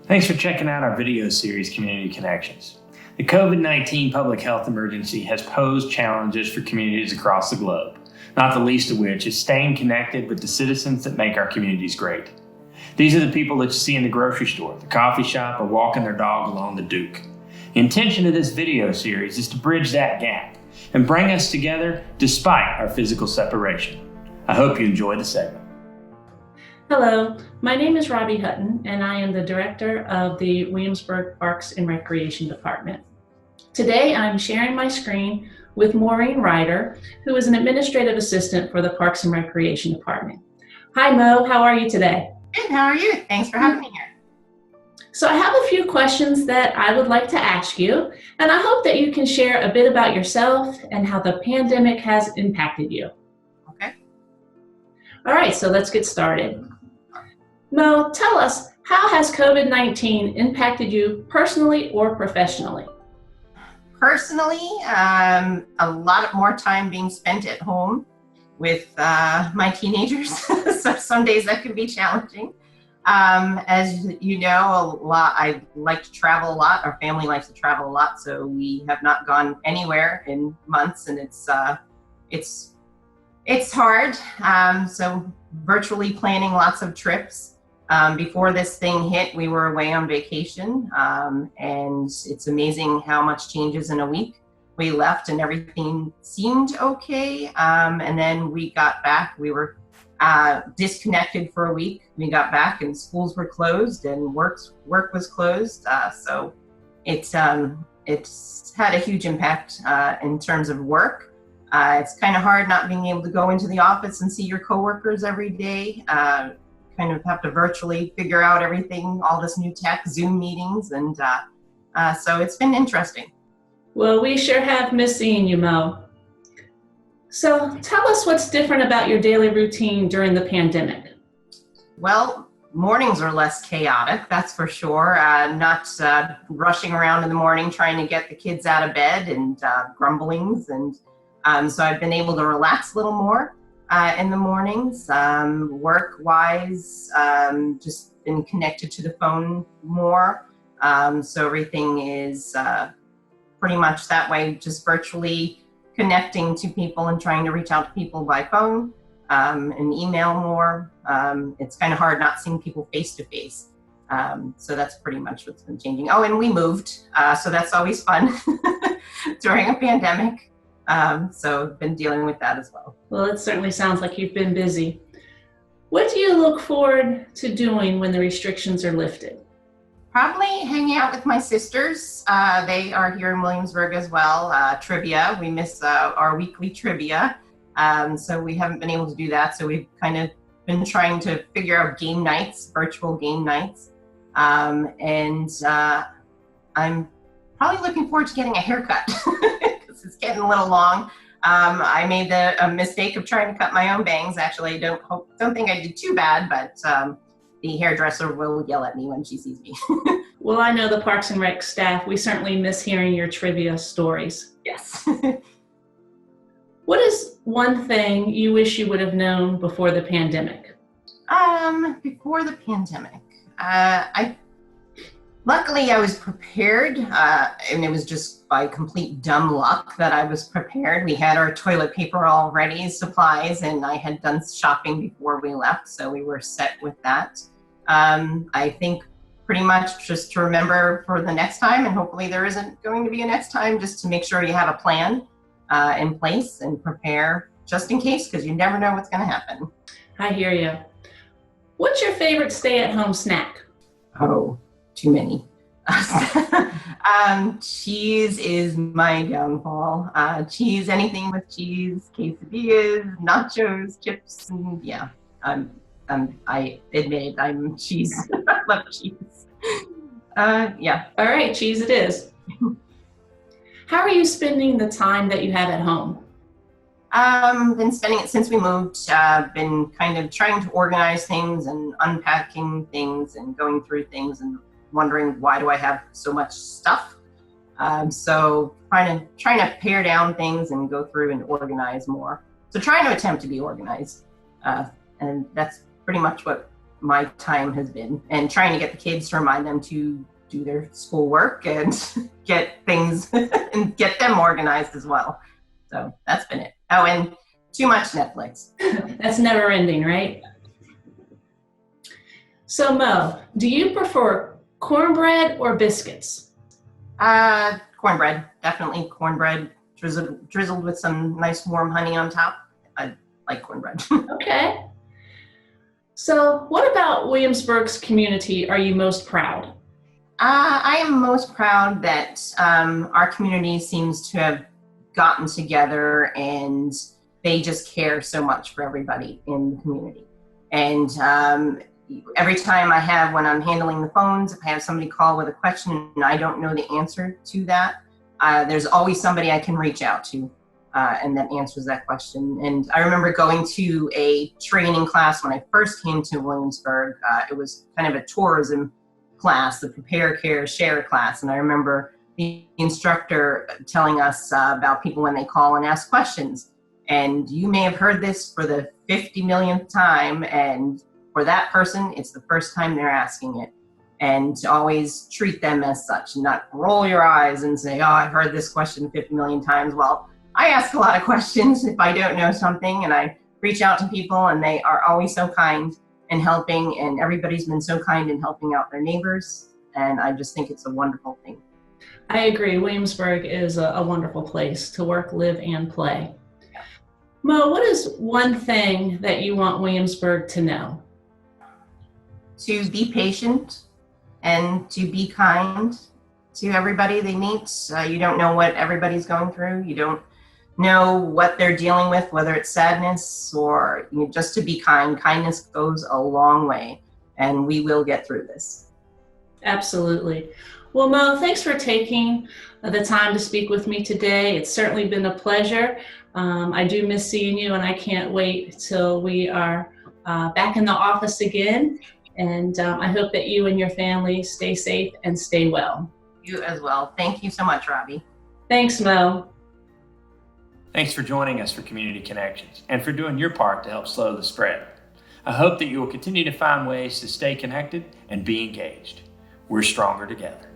Thanks for checking out our video series, Community Connections. The COVID-19 public health emergency has posed challenges for communities across the globe, not the least of which is staying connected with the citizens that make our communities great. These are the people that you see in the grocery store, the coffee shop, or walking their dog along the Duke. The intention of this video series is to bridge that gap and bring us together despite our physical separation. I hope you enjoy the segment. Hello, my name is Robbie Hutton, and I am the Director of the Williamsburg Parks and Recreation Department. Today, I'm sharing my screen with Maureen Reider, who is an Administrative Assistant for the Parks and Recreation Department. Hi, Mo, how are you today? Good, how are you? Thanks for having me here. So I have a few questions that I would like to ask you, and I hope that you can share a bit about yourself and how the pandemic has impacted you. Okay. All right, so let's get started. Mo, tell us, how has COVID-19 impacted you personally or professionally? Personally, a lot more time being spent at home with my teenagers. So some days that can be challenging. As you know, I like to travel a lot. Our family likes to travel a lot, so we have not gone anywhere in months, and it's hard. So virtually planning lots of trips. Before this thing hit, we were away on vacation, and it's amazing how much changes in a week. We left and everything seemed okay, and then we got back. We were disconnected for a week. We got back and schools were closed and work was closed. So it's had a huge impact in terms of work. It's kind of hard not being able to go into the office and see your coworkers every day. Kind of have to virtually figure out everything, all this new tech, Zoom meetings, and so it's been interesting. Well, we sure have missed seeing you, Mo. So tell us what's different about your daily routine during the pandemic. Well, mornings are less chaotic, that's for sure. Not rushing around in the morning trying to get the kids out of bed and grumblings. And so I've been able to relax a little more in the mornings. Work-wise, just been connected to the phone more. So everything is pretty much that way, just virtually connecting to people and trying to reach out to people by phone and email more. It's kind of hard not seeing people face to face. So that's pretty much what's been changing. Oh, and we moved, so that's always fun during a pandemic. So I've been dealing with that as well. Well, it certainly sounds like you've been busy. What do you look forward to doing when the restrictions are lifted? Probably hanging out with my sisters. They are here in Williamsburg as well. Trivia, we miss our weekly trivia. So we haven't been able to do that. So we've kind of been trying to figure out game nights, virtual game nights. And I'm probably looking forward to getting a haircut because it's getting a little long. I made a mistake of trying to cut my own bangs. Actually, I don't think I did too bad, but the hairdresser will yell at me when she sees me. Well, I know the Parks and Rec staff, we certainly miss hearing your trivia stories. Yes. What is one thing you wish you would have known before the pandemic? Before the pandemic, luckily I was prepared, and it was just by complete dumb luck that I was prepared. We had our toilet paper all ready, supplies, and I had done shopping before we left, so we were set with that. I think pretty much just to remember for the next time, and hopefully there isn't going to be a next time, just to make sure you have a plan in place and prepare just in case, because you never know what's going to happen. I hear you. What's your favorite stay-at-home snack? Oh, too many. Cheese is my downfall. Cheese, anything with cheese, quesadillas, nachos, chips, and yeah. I admit I'm cheese. I love cheese. Yeah. All right, cheese it is. How are you spending the time that you have at home? Been spending it since we moved. Been kind of trying to organize things and unpacking things and going through things and wondering why do I have so much stuff. So trying to pare down things and go through and organize more. So trying to attempt to be organized, and that's pretty much what my time has been, and trying to get the kids to remind them to do their schoolwork and get things and get them organized as well. So that's been it. Oh, and too much Netflix. That's never ending, right? So Mo, do you prefer cornbread or biscuits? Cornbread, definitely cornbread, drizzled with some nice warm honey on top. I like cornbread. Okay. So what about Williamsburg's community are you most proud? I am most proud that our community seems to have gotten together and they just care so much for everybody in the community. And every time when I'm handling the phones, if I have somebody call with a question and I don't know the answer to that, there's always somebody I can reach out to and that answers that question. And I remember going to a training class when I first came to Williamsburg. It was kind of a tourism class, the Prepare, Care, Share class. And I remember the instructor telling us about people when they call and ask questions. And you may have heard this for the 50 millionth time, and for that person, it's the first time they're asking it. And to always treat them as such, not roll your eyes and say, oh, I've heard this question 50 million times. Well, I ask a lot of questions if I don't know something, and I reach out to people, and they are always so kind and helping, and everybody's been so kind in helping out their neighbors, and I just think it's a wonderful thing. I agree. Williamsburg is a wonderful place to work, live, and play. Mo, what is one thing that you want Williamsburg to know? To be patient and to be kind to everybody they meet. You don't know what everybody's going through. You don't know what they're dealing with, whether it's sadness or just to be kind. Kindness goes a long way, and we will get through this. Absolutely. Well, Mo, thanks for taking the time to speak with me today. It's certainly been a pleasure. I do miss seeing you, and I can't wait till we are back in the office again. And I hope that you and your family stay safe and stay well. You as well. Thank you so much, Robbie. Thanks, Mo. Thanks for joining us for Community Connections and for doing your part to help slow the spread. I hope that you will continue to find ways to stay connected and be engaged. We're stronger together.